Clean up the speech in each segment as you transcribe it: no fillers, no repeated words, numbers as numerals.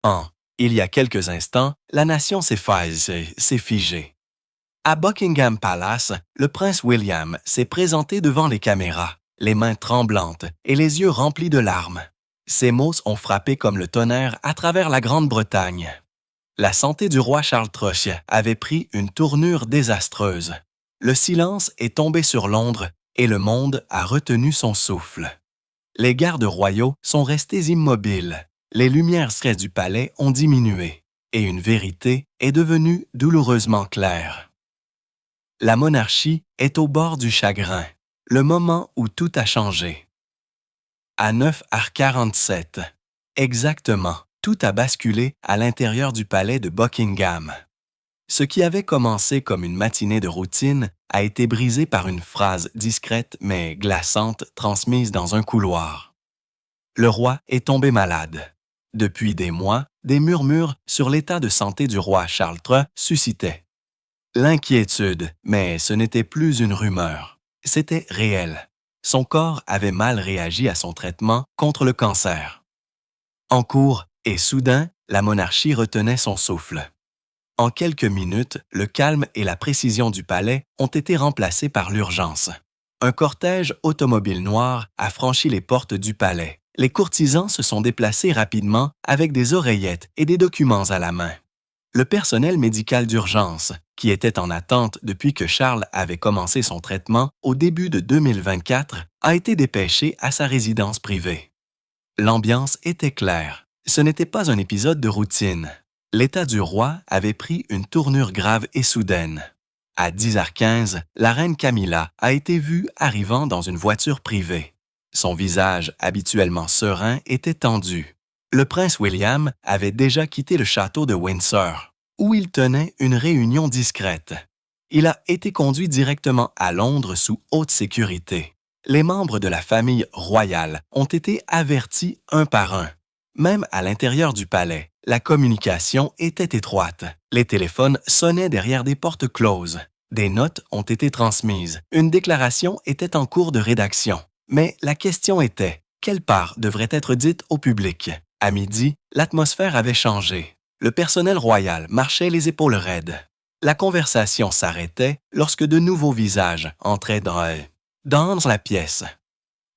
En il y a quelques instants, la nation s'est figée. À Buckingham Palace, le prince William s'est présenté devant les caméras, les mains tremblantes et les yeux remplis de larmes. Ses mots ont frappé comme le tonnerre à travers la Grande-Bretagne. La santé du roi Charles III avait pris une tournure désastreuse. Le silence est tombé sur Londres et le monde a retenu son souffle. Les gardes royaux sont restés immobiles, les lumières du palais ont diminué et une vérité est devenue douloureusement claire. La monarchie est au bord du chagrin, le moment où tout a changé. À 9h47, exactement, tout a basculé à l'intérieur du palais de Buckingham. Ce qui avait commencé comme une matinée de routine a été brisé par une phrase discrète mais glaçante transmise dans un couloir. Le roi est tombé malade. Depuis des mois, des murmures sur l'état de santé du roi Charles III suscitaient. L'inquiétude, mais ce n'était plus une rumeur, c'était réel. Son corps avait mal réagi à son traitement contre le cancer. En cours et soudain, la monarchie retenait son souffle. En quelques minutes, le calme et la précision du palais ont été remplacés par l'urgence. Un cortège automobile noir a franchi les portes du palais. Les courtisans se sont déplacés rapidement avec des oreillettes et des documents à la main. Le personnel médical d'urgence, qui était en attente depuis que Charles avait commencé son traitement au début de 2024, a été dépêché à sa résidence privée. L'ambiance était claire. Ce n'était pas un épisode de routine. L'état du roi avait pris une tournure grave et soudaine. À 10h15, la reine Camilla a été vue arrivant dans une voiture privée. Son visage, habituellement serein, était tendu. Le prince William avait déjà quitté le château de Windsor, où il tenait une réunion discrète. Il a été conduit directement à Londres sous haute sécurité. Les membres de la famille royale ont été avertis un par un. Même à l'intérieur du palais, la communication était étroite. Les téléphones sonnaient derrière des portes closes. Des notes ont été transmises. Une déclaration était en cours de rédaction. Mais la question était, quelle part devrait être dite au public? À midi, l'atmosphère avait changé. Le personnel royal marchait les épaules raides. La conversation s'arrêtait lorsque de nouveaux visages entraient dans la pièce.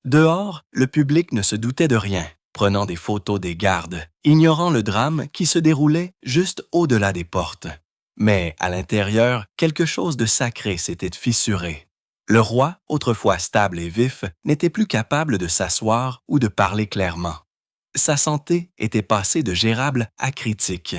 Dehors, le public ne se doutait de rien, prenant des photos des gardes, ignorant le drame qui se déroulait juste au-delà des portes. Mais à l'intérieur, quelque chose de sacré s'était fissuré. Le roi, autrefois stable et vif, n'était plus capable de s'asseoir ou de parler clairement. Sa santé était passée de gérable à critique.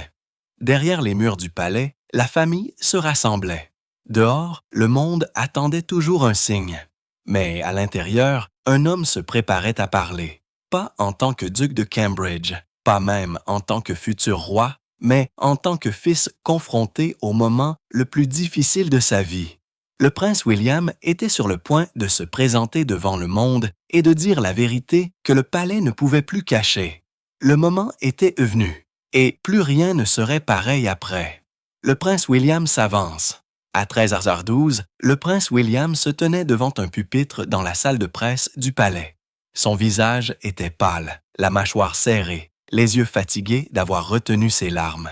Derrière les murs du palais, la famille se rassemblait. Dehors, le monde attendait toujours un signe. Mais à l'intérieur, un homme se préparait à parler. Pas en tant que duc de Cambridge, pas même en tant que futur roi, mais en tant que fils confronté au moment le plus difficile de sa vie. Le prince William était sur le point de se présenter devant le monde et de dire la vérité que le palais ne pouvait plus cacher. Le moment était venu, et plus rien ne serait pareil après. Le prince William s'avance. À 13h12, le prince William se tenait devant un pupitre dans la salle de presse du palais. Son visage était pâle, la mâchoire serrée, les yeux fatigués d'avoir retenu ses larmes.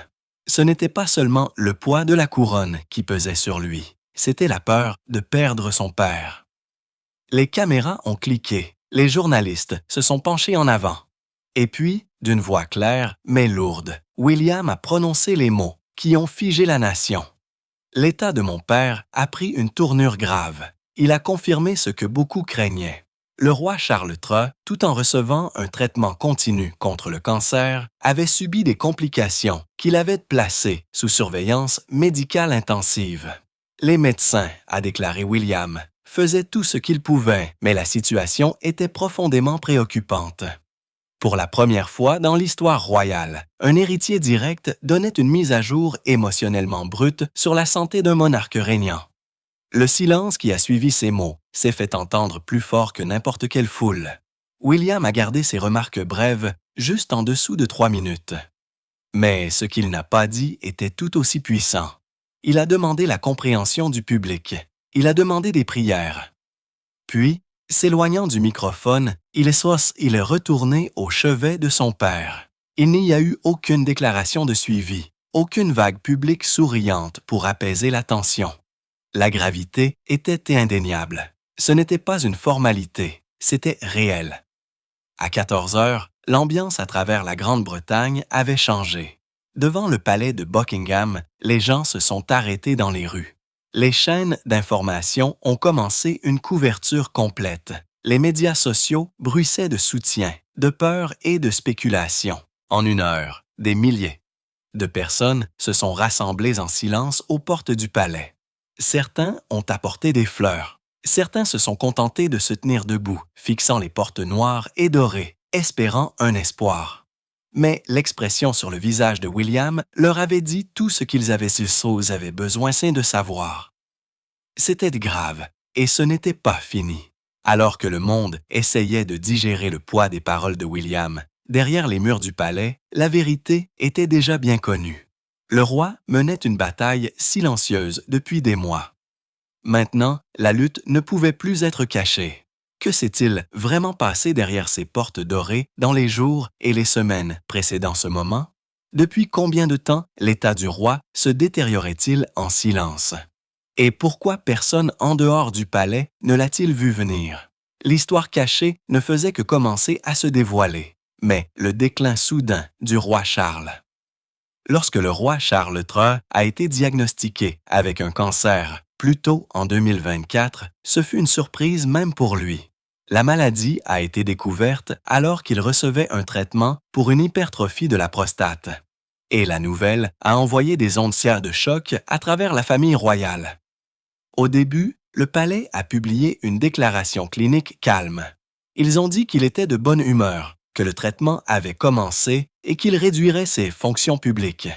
Ce n'était pas seulement le poids de la couronne qui pesait sur lui, c'était la peur de perdre son père. Les caméras ont cliqué, les journalistes se sont penchés en avant. Et puis, d'une voix claire mais lourde, William a prononcé les mots qui ont figé la nation. L'état de mon père a pris une tournure grave. Il a confirmé ce que beaucoup craignaient. Le roi Charles III, tout en recevant un traitement continu contre le cancer, avait subi des complications qui l'avaient placé sous surveillance médicale intensive. Les médecins, a déclaré William, faisaient tout ce qu'ils pouvaient, mais la situation était profondément préoccupante. Pour la première fois dans l'histoire royale, un héritier direct donnait une mise à jour émotionnellement brute sur la santé d'un monarque régnant. Le silence qui a suivi ces mots s'est fait entendre plus fort que n'importe quelle foule. William a gardé ses remarques brèves, juste en dessous de 3 minutes. Mais ce qu'il n'a pas dit était tout aussi puissant. Il a demandé la compréhension du public. Il a demandé des prières. Puis, s'éloignant du microphone, il est retourné au chevet de son père. Il n'y a eu aucune déclaration de suivi, aucune vague publique souriante pour apaiser la tension. La gravité était indéniable. Ce n'était pas une formalité, c'était réel. À 14 heures, l'ambiance à travers la Grande-Bretagne avait changé. Devant le palais de Buckingham, les gens se sont arrêtés dans les rues. Les chaînes d'information ont commencé une couverture complète. Les médias sociaux bruissaient de soutien, de peur et de spéculation. En une heure, des milliers de personnes se sont rassemblées en silence aux portes du palais. Certains ont apporté des fleurs. Certains se sont contentés de se tenir debout, fixant les portes noires et dorées, espérant un espoir. Mais l'expression sur le visage de William leur avait dit tout ce qu'ils avaient besoin de savoir. C'était grave, et ce n'était pas fini. Alors que le monde essayait de digérer le poids des paroles de William, derrière les murs du palais, la vérité était déjà bien connue. Le roi menait une bataille silencieuse depuis des mois. Maintenant, la lutte ne pouvait plus être cachée. Que s'est-il vraiment passé derrière ces portes dorées dans les jours et les semaines précédant ce moment? Depuis combien de temps l'état du roi se détériorait-il en silence? Et pourquoi personne en dehors du palais ne l'a-t-il vu venir? L'histoire cachée ne faisait que commencer à se dévoiler, mais le déclin soudain du roi Charles. Lorsque le roi Charles III a été diagnostiqué avec un cancer plus tôt en 2024, ce fut une surprise même pour lui. La maladie a été découverte alors qu'il recevait un traitement pour une hypertrophie de la prostate. Et la nouvelle a envoyé des ondes de choc à travers la famille royale. Au début, le palais a publié une déclaration clinique calme. Ils ont dit qu'il était de bonne humeur, que le traitement avait commencé et qu'il réduirait ses fonctions publiques.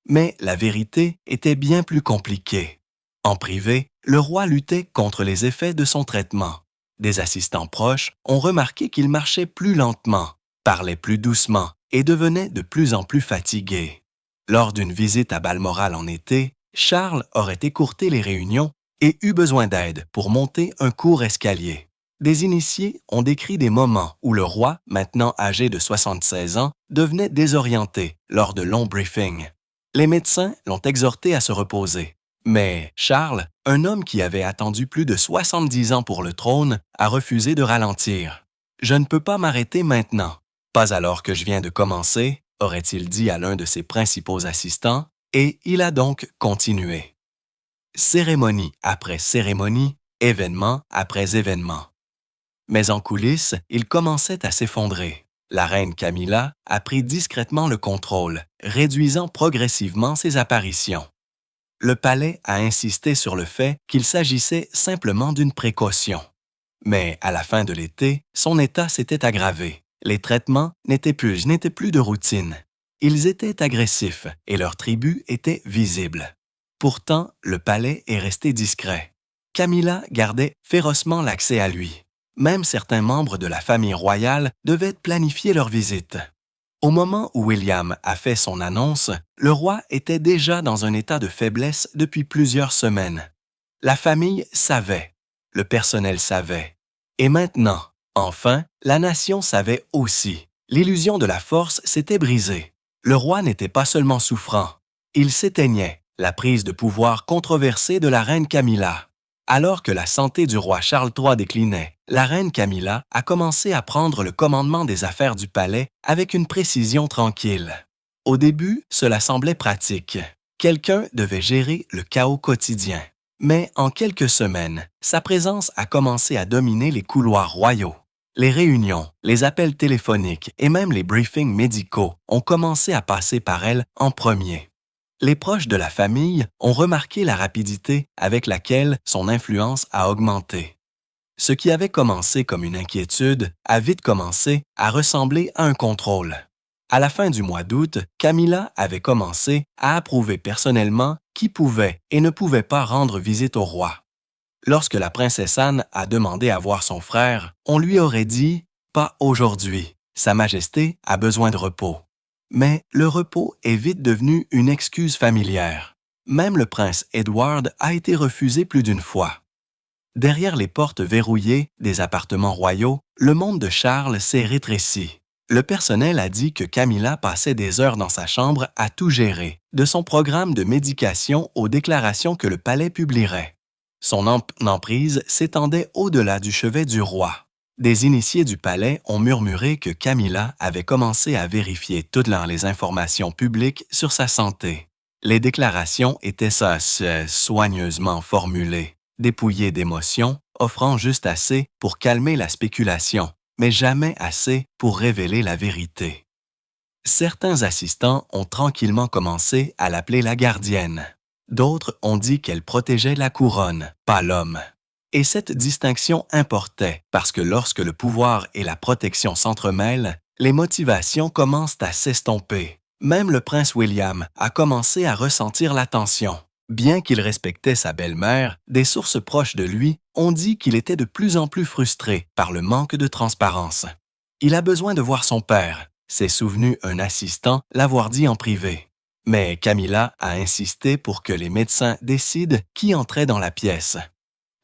Mais la vérité était bien plus compliquée. En privé, le roi luttait contre les effets de son traitement. Des assistants proches ont remarqué qu'il marchait plus lentement, parlait plus doucement et devenait de plus en plus fatigué. Lors d'une visite à Balmoral en été, Charles aurait écourté les réunions et eut besoin d'aide pour monter un court escalier. Des initiés ont décrit des moments où le roi, maintenant âgé de 76 ans, devenait désorienté lors de longs briefings. Les médecins l'ont exhorté à se reposer. Mais Charles, un homme qui avait attendu plus de 70 ans pour le trône, a refusé de ralentir. « Je ne peux pas m'arrêter maintenant. Pas alors que je viens de commencer », aurait-il dit à l'un de ses principaux assistants, et il a donc continué. Cérémonie après cérémonie, événement après événement. Mais en coulisses, il commençait à s'effondrer. La reine Camilla a pris discrètement le contrôle, réduisant progressivement ses apparitions. Le palais a insisté sur le fait qu'il s'agissait simplement d'une précaution. Mais à la fin de l'été, son état s'était aggravé. Les traitements n'étaient plus de routine. Ils étaient agressifs et leur tribu était visible. Pourtant, le palais est resté discret. Camilla gardait férocement l'accès à lui. Même certains membres de la famille royale devaient planifier leur visite. Au moment où William a fait son annonce, le roi était déjà dans un état de faiblesse depuis plusieurs semaines. La famille savait, le personnel savait. Et maintenant, enfin, la nation savait aussi. L'illusion de la force s'était brisée. Le roi n'était pas seulement souffrant, il s'éteignait, la prise de pouvoir controversée de la reine Camilla. Alors que la santé du roi Charles III déclinait, la reine Camilla a commencé à prendre le commandement des affaires du palais avec une précision tranquille. Au début, cela semblait pratique. Quelqu'un devait gérer le chaos quotidien. Mais en quelques semaines, sa présence a commencé à dominer les couloirs royaux. Les réunions, les appels téléphoniques et même les briefings médicaux ont commencé à passer par elle en premier. Les proches de la famille ont remarqué la rapidité avec laquelle son influence a augmenté. Ce qui avait commencé comme une inquiétude a vite commencé à ressembler à un contrôle. À la fin du mois d'août, Camilla avait commencé à approuver personnellement qui pouvait et ne pouvait pas rendre visite au roi. Lorsque la princesse Anne a demandé à voir son frère, on lui aurait dit « Pas aujourd'hui, Sa Majesté a besoin de repos ». Mais le repos est vite devenu une excuse familière. Même le prince Edward a été refusé plus d'une fois. Derrière les portes verrouillées des appartements royaux, le monde de Charles s'est rétréci. Le personnel a dit que Camilla passait des heures dans sa chambre à tout gérer, de son programme de médication aux déclarations que le palais publierait. Son emprise s'étendait au-delà du chevet du roi. Des initiés du palais ont murmuré que Camilla avait commencé à vérifier toutes les informations publiques sur sa santé. Les déclarations étaient soigneusement formulées, dépouillées d'émotions, offrant juste assez pour calmer la spéculation, mais jamais assez pour révéler la vérité. Certains assistants ont tranquillement commencé à l'appeler la gardienne. D'autres ont dit qu'elle protégeait la couronne, pas l'homme. Et cette distinction importait parce que lorsque le pouvoir et la protection s'entremêlent, les motivations commencent à s'estomper. Même le prince William a commencé à ressentir la tension. Bien qu'il respectait sa belle-mère, des sources proches de lui ont dit qu'il était de plus en plus frustré par le manque de transparence. Il a besoin de voir son père, s'est souvenu un assistant l'avoir dit en privé. Mais Camilla a insisté pour que les médecins décident qui entrait dans la pièce.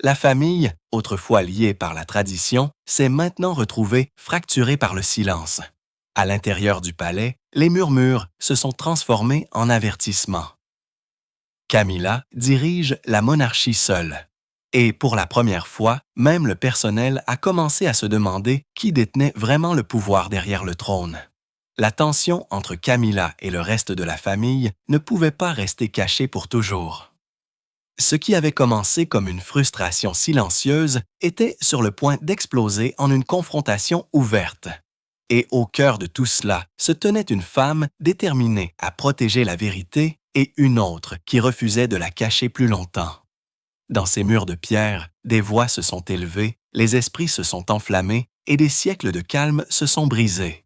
La famille, autrefois liée par la tradition, s'est maintenant retrouvée fracturée par le silence. À l'intérieur du palais, les murmures se sont transformés en avertissements. Camilla dirige la monarchie seule. Et pour la première fois, même le personnel a commencé à se demander qui détenait vraiment le pouvoir derrière le trône. La tension entre Camilla et le reste de la famille ne pouvait pas rester cachée pour toujours. Ce qui avait commencé comme une frustration silencieuse était sur le point d'exploser en une confrontation ouverte. Et au cœur de tout cela se tenait une femme déterminée à protéger la vérité et une autre qui refusait de la cacher plus longtemps. Dans ces murs de pierre, des voix se sont élevées, les esprits se sont enflammés et des siècles de calme se sont brisés.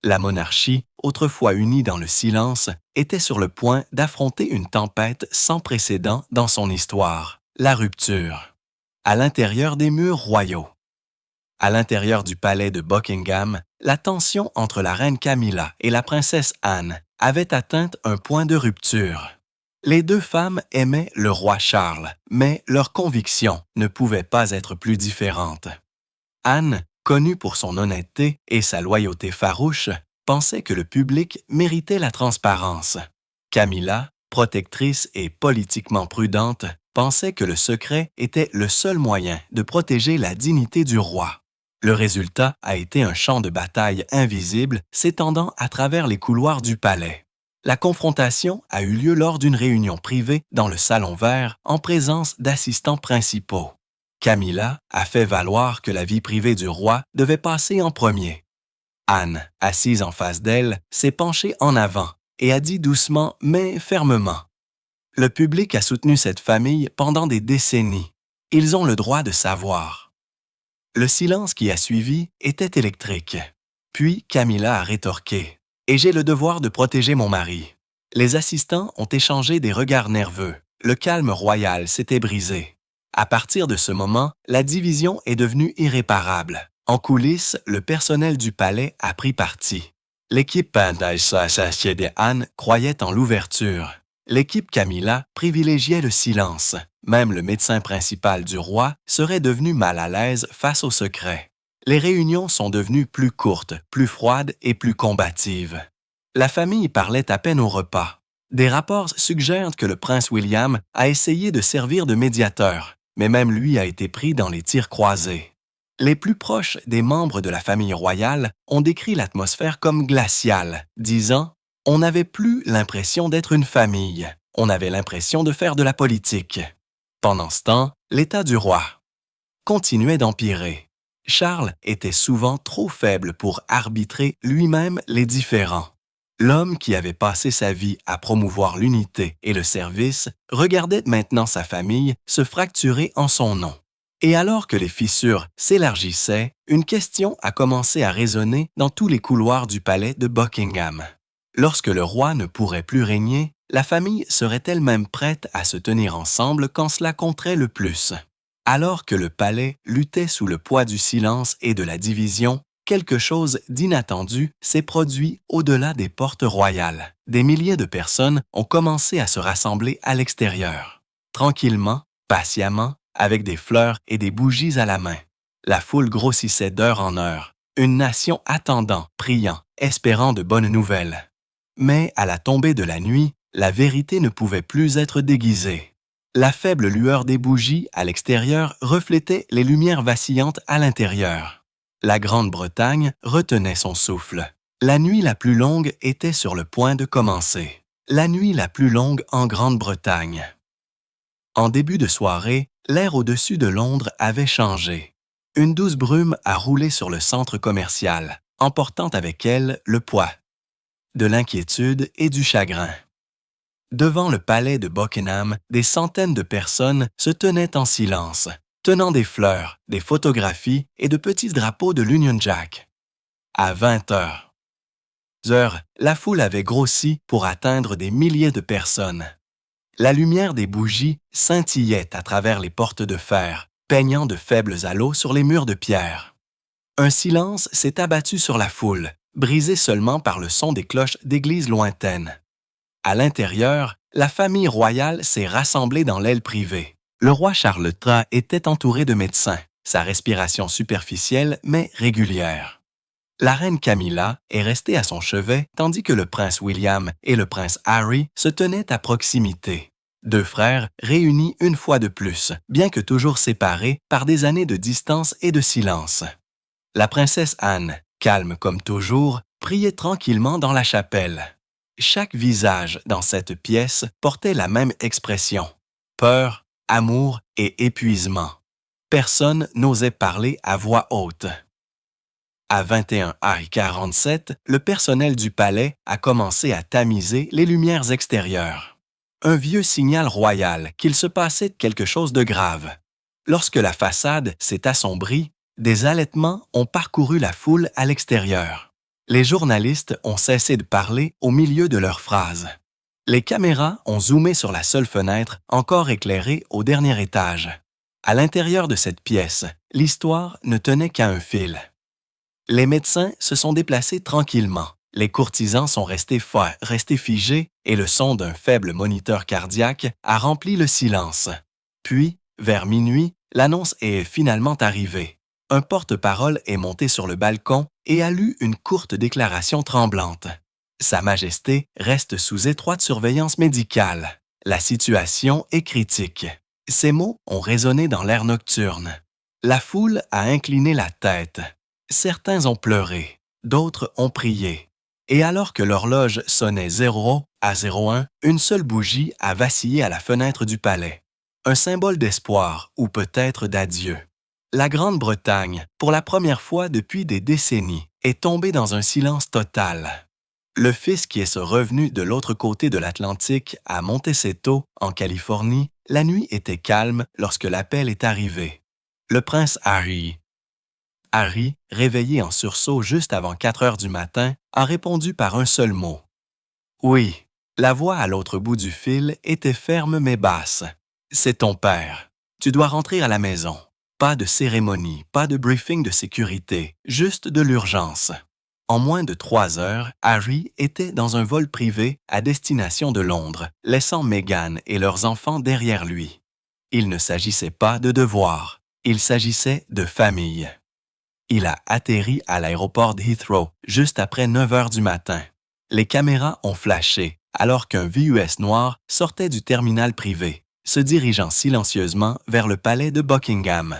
La monarchie, autrefois unie dans le silence, était sur le point d'affronter une tempête sans précédent dans son histoire, la rupture. À l'intérieur des murs royaux. À l'intérieur du palais de Buckingham, la tension entre la reine Camilla et la princesse Anne avait atteint un point de rupture. Les deux femmes aimaient le roi Charles, mais leurs convictions ne pouvaient pas être plus différentes. Anne, connue pour son honnêteté et sa loyauté farouche, pensait que le public méritait la transparence. Camilla, protectrice et politiquement prudente, pensait que le secret était le seul moyen de protéger la dignité du roi. Le résultat a été un champ de bataille invisible s'étendant à travers les couloirs du palais. La confrontation a eu lieu lors d'une réunion privée dans le salon vert en présence d'assistants principaux. Camilla a fait valoir que la vie privée du roi devait passer en premier. Anne, assise en face d'elle, s'est penchée en avant et a dit doucement mais fermement. Le public a soutenu cette famille pendant des décennies. Ils ont le droit de savoir. Le silence qui a suivi était électrique. Puis Camilla a rétorqué. « Et j'ai le devoir de protéger mon mari. » Les assistants ont échangé des regards nerveux. Le calme royal s'était brisé. À partir de ce moment, la division est devenue irréparable. En coulisses, le personnel du palais a pris parti. L'équipe de Anne croyait en l'ouverture. L'équipe Camilla privilégiait le silence. Même le médecin principal du roi serait devenu mal à l'aise face au secret. Les réunions sont devenues plus courtes, plus froides et plus combatives. La famille parlait à peine au repas. Des rapports suggèrent que le prince William a essayé de servir de médiateur, mais même lui a été pris dans les tirs croisés. Les plus proches des membres de la famille royale ont décrit l'atmosphère comme glaciale, disant « On n'avait plus l'impression d'être une famille, on avait l'impression de faire de la politique ». Pendant ce temps, l'état du roi continuait d'empirer. Charles était souvent trop faible pour arbitrer lui-même les différends. L'homme qui avait passé sa vie à promouvoir l'unité et le service regardait maintenant sa famille se fracturer en son nom. Et alors que les fissures s'élargissaient, une question a commencé à résonner dans tous les couloirs du palais de Buckingham. Lorsque le roi ne pourrait plus régner, la famille serait elle-même prête à se tenir ensemble quand cela compterait le plus. Alors que le palais luttait sous le poids du silence et de la division, quelque chose d'inattendu s'est produit au-delà des portes royales. Des milliers de personnes ont commencé à se rassembler à l'extérieur. Tranquillement, patiemment, avec des fleurs et des bougies à la main. La foule grossissait d'heure en heure. Une nation attendant, priant, espérant de bonnes nouvelles. Mais à la tombée de la nuit, la vérité ne pouvait plus être déguisée. La faible lueur des bougies à l'extérieur reflétait les lumières vacillantes à l'intérieur. La Grande-Bretagne retenait son souffle. La nuit la plus longue était sur le point de commencer. La nuit la plus longue en Grande-Bretagne. En début de soirée, l'air au-dessus de Londres avait changé. Une douce brume a roulé sur le centre commercial, emportant avec elle le poids, de l'inquiétude et du chagrin. Devant le palais de Buckingham, des centaines de personnes se tenaient en silence, tenant des fleurs, des photographies et de petits drapeaux de l'Union Jack. À 20 heures, la foule avait grossi pour atteindre des milliers de personnes. La lumière des bougies scintillait à travers les portes de fer, peignant de faibles halos sur les murs de pierre. Un silence s'est abattu sur la foule, brisé seulement par le son des cloches d'églises lointaines. À l'intérieur, la famille royale s'est rassemblée dans l'aile privée. Le roi Charles III était entouré de médecins, sa respiration superficielle mais régulière. La reine Camilla est restée à son chevet tandis que le prince William et le prince Harry se tenaient à proximité. Deux frères réunis une fois de plus, bien que toujours séparés par des années de distance et de silence. La princesse Anne, calme comme toujours, priait tranquillement dans la chapelle. Chaque visage dans cette pièce portait la même expression: peur, amour et épuisement. Personne n'osait parler à voix haute. À 21h47, le personnel du palais a commencé à tamiser les lumières extérieures. Un vieux signal royal qu'il se passait quelque chose de grave. Lorsque la façade s'est assombrie, des halètements ont parcouru la foule à l'extérieur. Les journalistes ont cessé de parler au milieu de leurs phrases. Les caméras ont zoomé sur la seule fenêtre encore éclairée au dernier étage. À l'intérieur de cette pièce, l'histoire ne tenait qu'à un fil. Les médecins se sont déplacés tranquillement. Les courtisans sont restés figés et le son d'un faible moniteur cardiaque a rempli le silence. Puis, vers minuit, l'annonce est finalement arrivée. Un porte-parole est monté sur le balcon et a lu une courte déclaration tremblante. Sa Majesté reste sous étroite surveillance médicale. La situation est critique. Ces mots ont résonné dans l'air nocturne. La foule a incliné la tête. Certains ont pleuré, d'autres ont prié. Et alors que l'horloge sonnait 0 à 01, une seule bougie a vacillé à la fenêtre du palais. Un symbole d'espoir ou peut-être d'adieu. La Grande-Bretagne, pour la première fois depuis des décennies, est tombée dans un silence total. Le fisc est revenu de l'autre côté de l'Atlantique, à Montecito, en Californie. La nuit était calme lorsque l'appel est arrivé. Le prince Harry, réveillé en sursaut juste avant 4 heures du matin, a répondu par un seul mot. Oui, la voix à l'autre bout du fil était ferme mais basse. C'est ton père. Tu dois rentrer à la maison. Pas de cérémonie, pas de briefing de sécurité, juste de l'urgence. En moins de 3 heures, Harry était dans un vol privé à destination de Londres, laissant Meghan et leurs enfants derrière lui. Il ne s'agissait pas de devoir, il s'agissait de famille. Il a atterri à l'aéroport de Heathrow juste après 9 heures du matin. Les caméras ont flashé alors qu'un VUS noir sortait du terminal privé, se dirigeant silencieusement vers le palais de Buckingham.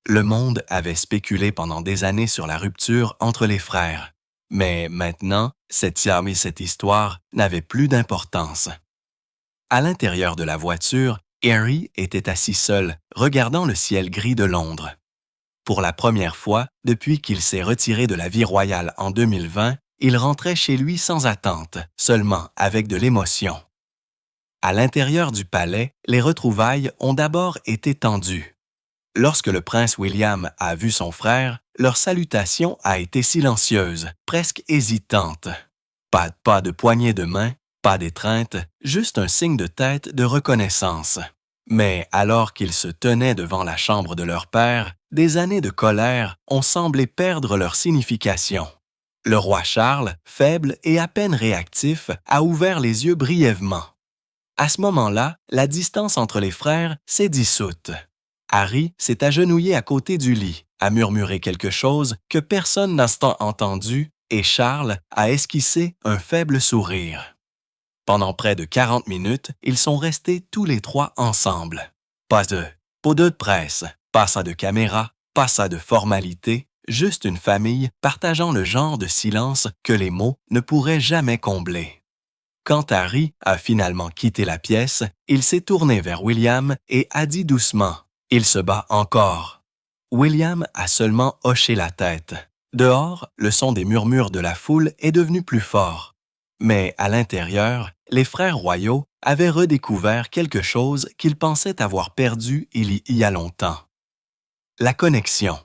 Le monde avait spéculé pendant des années sur la rupture entre les frères. Mais maintenant, cette histoire n'avait plus d'importance. À l'intérieur de la voiture, Harry était assis seul, regardant le ciel gris de Londres. Pour la première fois, depuis qu'il s'est retiré de la vie royale en 2020, il rentrait chez lui sans attente, seulement avec de l'émotion. À l'intérieur du palais, les retrouvailles ont d'abord été tendues. Lorsque le prince William a vu son frère, leur salutation a été silencieuse, presque hésitante. Pas de poignée de main, pas d'étreinte, juste un signe de tête de reconnaissance. Mais alors qu'ils se tenaient devant la chambre de leur père, des années de colère ont semblé perdre leur signification. Le roi Charles, faible et à peine réactif, a ouvert les yeux brièvement. À ce moment-là, la distance entre les frères s'est dissoute. Harry s'est agenouillé à côté du lit, a murmuré quelque chose que personne n'a entendu et Charles a esquissé un faible sourire. Pendant près de 40 minutes, ils sont restés tous les trois ensemble. Pas de presse, pas ça de caméra, pas ça de formalité, juste une famille partageant le genre de silence que les mots ne pourraient jamais combler. Quand Harry a finalement quitté la pièce, il s'est tourné vers William et a dit doucement « Il se bat encore ». William a seulement hoché la tête. Dehors, le son des murmures de la foule est devenu plus fort. Mais à l'intérieur, les frères royaux avaient redécouvert quelque chose qu'ils pensaient avoir perdu il y a longtemps. La connexion.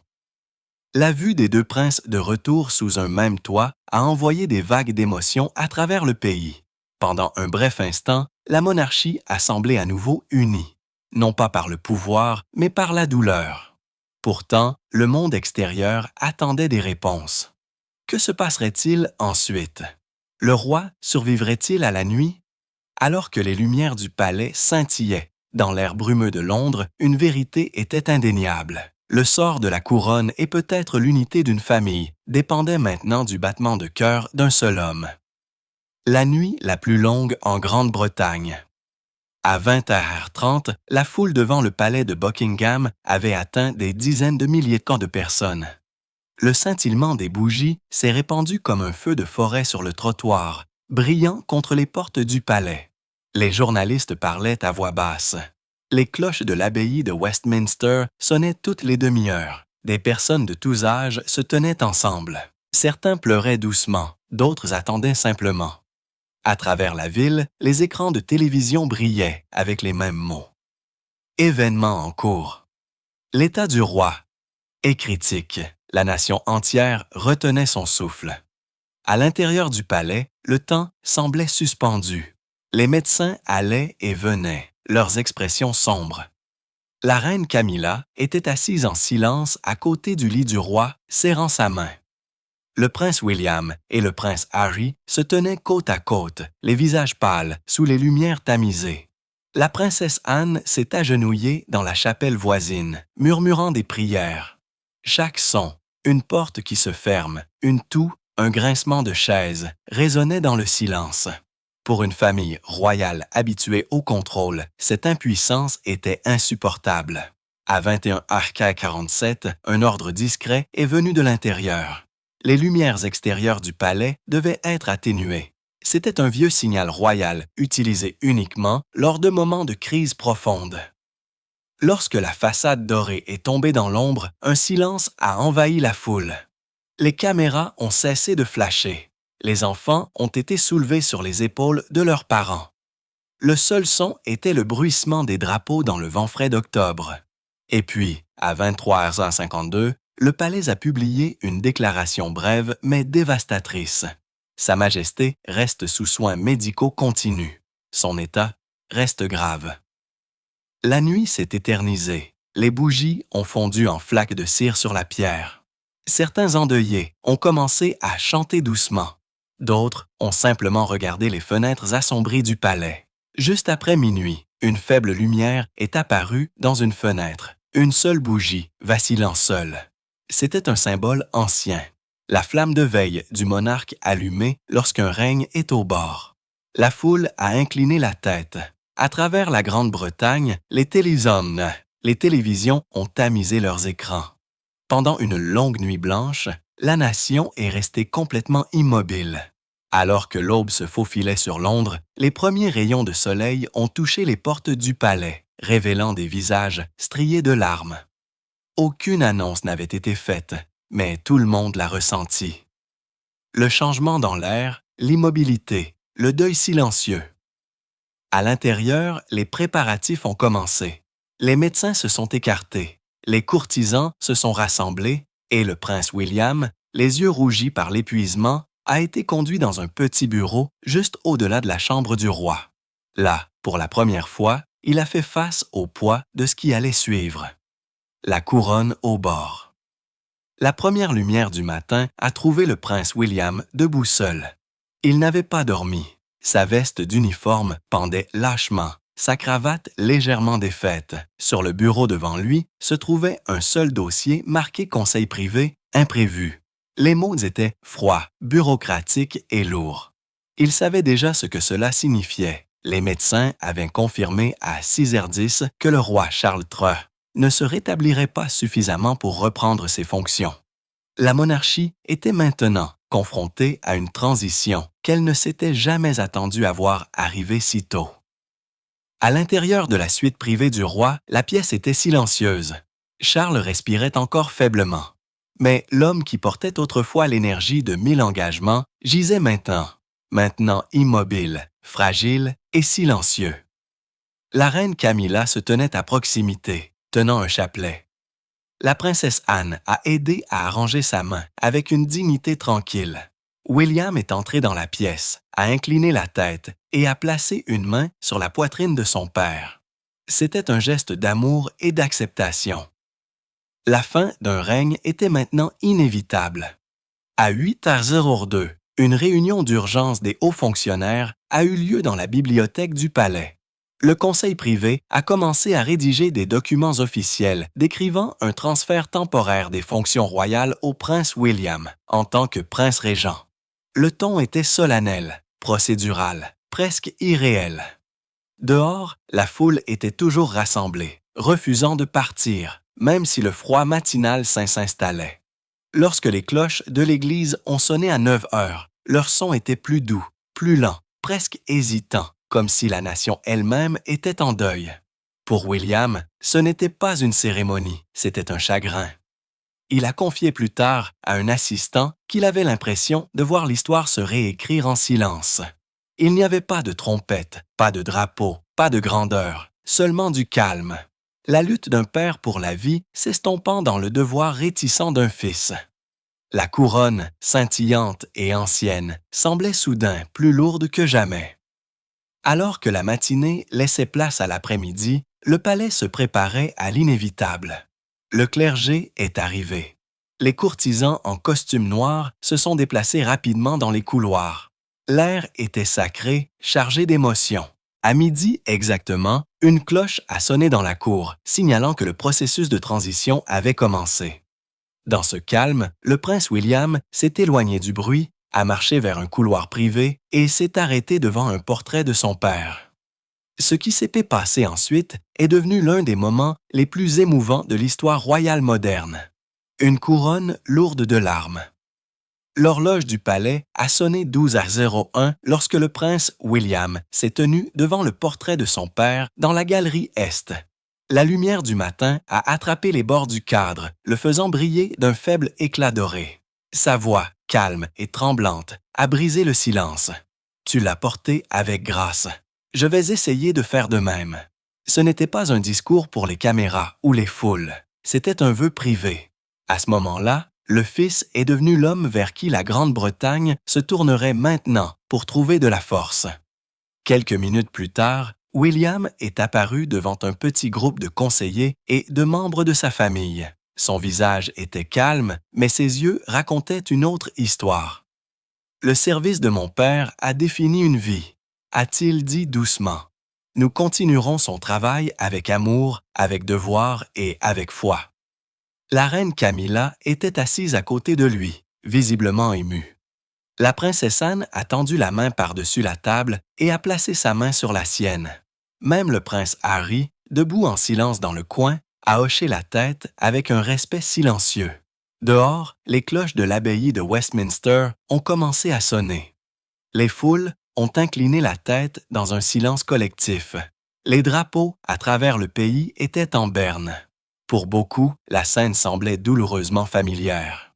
La vue des deux princes de retour sous un même toit a envoyé des vagues d'émotions à travers le pays. Pendant un bref instant, la monarchie a semblé à nouveau unie, non pas par le pouvoir, mais par la douleur. Pourtant, le monde extérieur attendait des réponses. Que se passerait-il ensuite? Le roi survivrait-il à la nuit? Alors que les lumières du palais scintillaient, dans l'air brumeux de Londres, une vérité était indéniable. Le sort de la couronne et peut-être l'unité d'une famille dépendait maintenant du battement de cœur d'un seul homme. La nuit la plus longue en Grande-Bretagne. À 20h30, la foule devant le palais de Buckingham avait atteint des dizaines de milliers de personnes. Le scintillement des bougies s'est répandu comme un feu de forêt sur le trottoir, brillant contre les portes du palais. Les journalistes parlaient à voix basse. Les cloches de l'abbaye de Westminster sonnaient toutes les demi-heures. Des personnes de tous âges se tenaient ensemble. Certains pleuraient doucement, d'autres attendaient simplement. À travers la ville, les écrans de télévision brillaient avec les mêmes mots. Événement en cours. L'état du roi est critique. La nation entière retenait son souffle. À l'intérieur du palais, le temps semblait suspendu. Les médecins allaient et venaient, leurs expressions sombres. La reine Camilla était assise en silence à côté du lit du roi, serrant sa main. Le prince William et le prince Harry se tenaient côte à côte, les visages pâles, sous les lumières tamisées. La princesse Anne s'est agenouillée dans la chapelle voisine, murmurant des prières. Chaque son, une porte qui se ferme, une toux, un grincement de chaise, résonnait dans le silence. Pour une famille royale habituée au contrôle, cette impuissance était insupportable. À 21h47, un ordre discret est venu de l'intérieur. Les lumières extérieures du palais devaient être atténuées. C'était un vieux signal royal utilisé uniquement lors de moments de crise profonde. Lorsque la façade dorée est tombée dans l'ombre, un silence a envahi la foule. Les caméras ont cessé de flasher. Les enfants ont été soulevés sur les épaules de leurs parents. Le seul son était le bruissement des drapeaux dans le vent frais d'octobre. Et puis, à 23h52, le palais a publié une déclaration brève mais dévastatrice. Sa Majesté reste sous soins médicaux continus. Son état reste grave. La nuit s'est éternisée. Les bougies ont fondu en flaques de cire sur la pierre. Certains endeuillés ont commencé à chanter doucement. D'autres ont simplement regardé les fenêtres assombries du palais. Juste après minuit, une faible lumière est apparue dans une fenêtre. Une seule bougie, vacillant seule. C'était un symbole ancien. La flamme de veille du monarque allumée lorsqu'un règne est au bord. La foule a incliné la tête. À travers la Grande-Bretagne, les télévisions ont tamisé leurs écrans. Pendant une longue nuit blanche, la nation est restée complètement immobile. Alors que l'aube se faufilait sur Londres, les premiers rayons de soleil ont touché les portes du palais, révélant des visages striés de larmes. Aucune annonce n'avait été faite, mais tout le monde l'a ressenti. Le changement dans l'air, l'immobilité, le deuil silencieux. À l'intérieur, les préparatifs ont commencé. Les médecins se sont écartés, les courtisans se sont rassemblés et le prince William, les yeux rougis par l'épuisement, a été conduit dans un petit bureau juste au-delà de la chambre du roi. Là, pour la première fois, il a fait face au poids de ce qui allait suivre. La couronne au bord. La première lumière du matin a trouvé le prince William debout seul. Il n'avait pas dormi. Sa veste d'uniforme pendait lâchement, sa cravate légèrement défaite. Sur le bureau devant lui se trouvait un seul dossier marqué Conseil privé, imprévu. Les mots étaient froids, bureaucratiques et lourds. Il savait déjà ce que cela signifiait. Les médecins avaient confirmé à 6h10 que le roi Charles III ne se rétablirait pas suffisamment pour reprendre ses fonctions. La monarchie était maintenant confrontée à une transition qu'elle ne s'était jamais attendue à voir arriver si tôt. À l'intérieur de la suite privée du roi, la pièce était silencieuse. Charles respirait encore faiblement. Mais l'homme qui portait autrefois l'énergie de 1000 engagements gisait maintenant immobile, fragile et silencieux. La reine Camilla se tenait à proximité, tenant un chapelet. La princesse Anne a aidé à arranger sa main avec une dignité tranquille. William est entré dans la pièce, a incliné la tête et a placé une main sur la poitrine de son père. C'était un geste d'amour et d'acceptation. La fin d'un règne était maintenant inévitable. À 8h02, une réunion d'urgence des hauts fonctionnaires a eu lieu dans la bibliothèque du palais. Le conseil privé a commencé à rédiger des documents officiels décrivant un transfert temporaire des fonctions royales au prince William en tant que prince régent. Le ton était solennel, procédural, presque irréel. Dehors, la foule était toujours rassemblée, refusant de partir, même si le froid matinal s'installait. Lorsque les cloches de l'église ont sonné à 9h, leur son était plus doux, plus lent, presque hésitant, comme si la nation elle-même était en deuil. Pour William, ce n'était pas une cérémonie, c'était un chagrin. Il a confié plus tard à un assistant qu'il avait l'impression de voir l'histoire se réécrire en silence. Il n'y avait pas de trompette, pas de drapeau, pas de grandeur, seulement du calme. La lutte d'un père pour la vie s'estompant dans le devoir réticent d'un fils. La couronne, scintillante et ancienne, semblait soudain plus lourde que jamais. Alors que la matinée laissait place à l'après-midi, le palais se préparait à l'inévitable. Le clergé est arrivé. Les courtisans en costume noir se sont déplacés rapidement dans les couloirs. L'air était sacré, chargé d'émotion. À midi exactement, une cloche a sonné dans la cour, signalant que le processus de transition avait commencé. Dans ce calme, le prince William s'est éloigné du bruit, a marché vers un couloir privé et s'est arrêté devant un portrait de son père. Ce qui s'était passé ensuite est devenu l'un des moments les plus émouvants de l'histoire royale moderne. Une couronne lourde de larmes. L'horloge du palais a sonné 12h01 lorsque le prince William s'est tenu devant le portrait de son père dans la galerie Est. La lumière du matin a attrapé les bords du cadre, le faisant briller d'un faible éclat doré. Sa voix, calme et tremblante, a brisé le silence. Tu l'as porté avec grâce. Je vais essayer de faire de même. Ce n'était pas un discours pour les caméras ou les foules. C'était un vœu privé. À ce moment-là, le fils est devenu l'homme vers qui la Grande-Bretagne se tournerait maintenant pour trouver de la force. Quelques minutes plus tard, William est apparu devant un petit groupe de conseillers et de membres de sa famille. Son visage était calme, mais ses yeux racontaient une autre histoire. Le service de mon père a défini une vie, a-t-il dit doucement. Nous continuerons son travail avec amour, avec devoir et avec foi. La reine Camilla était assise à côté de lui, visiblement émue. La princesse Anne a tendu la main par-dessus la table et a placé sa main sur la sienne. Même le prince Harry, debout en silence dans le coin, a hoché la tête avec un respect silencieux. Dehors, les cloches de l'abbaye de Westminster ont commencé à sonner. Les foules ont incliné la tête dans un silence collectif. Les drapeaux à travers le pays étaient en berne. Pour beaucoup, la scène semblait douloureusement familière.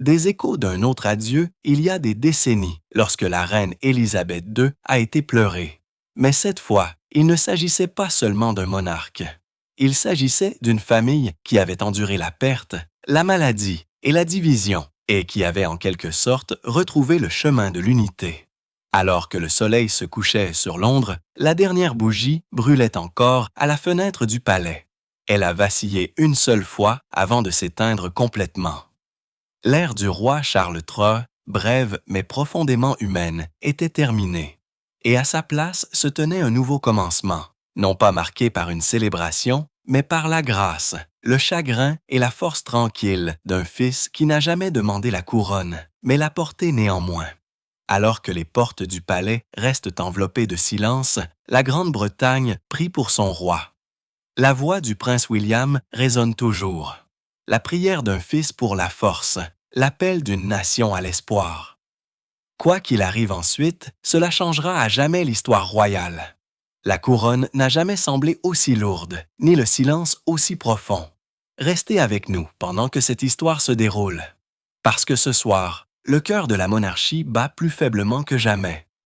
Des échos d'un autre adieu il y a des décennies, lorsque la reine Élisabeth II a été pleurée. Mais cette fois, il ne s'agissait pas seulement d'un monarque. Il s'agissait d'une famille qui avait enduré la perte, la maladie et la division, et qui avait en quelque sorte retrouvé le chemin de l'unité. Alors que le soleil se couchait sur Londres, la dernière bougie brûlait encore à la fenêtre du palais. Elle a vacillé une seule fois avant de s'éteindre complètement. L'ère du roi Charles III, brève mais profondément humaine, était terminée. Et à sa place se tenait un nouveau commencement, non pas marquée par une célébration, mais par la grâce, le chagrin et la force tranquille d'un fils qui n'a jamais demandé la couronne, mais l'a portée néanmoins. Alors que les portes du palais restent enveloppées de silence, la Grande-Bretagne prie pour son roi. La voix du prince William résonne toujours. La prière d'un fils pour la force, l'appel d'une nation à l'espoir. Quoi qu'il arrive ensuite, cela changera à jamais l'histoire royale. La couronne n'a jamais semblé aussi lourde, ni le silence aussi profond. Restez avec nous pendant que cette histoire se déroule. Parce que ce soir, le cœur de la monarchie bat plus faiblement que jamais.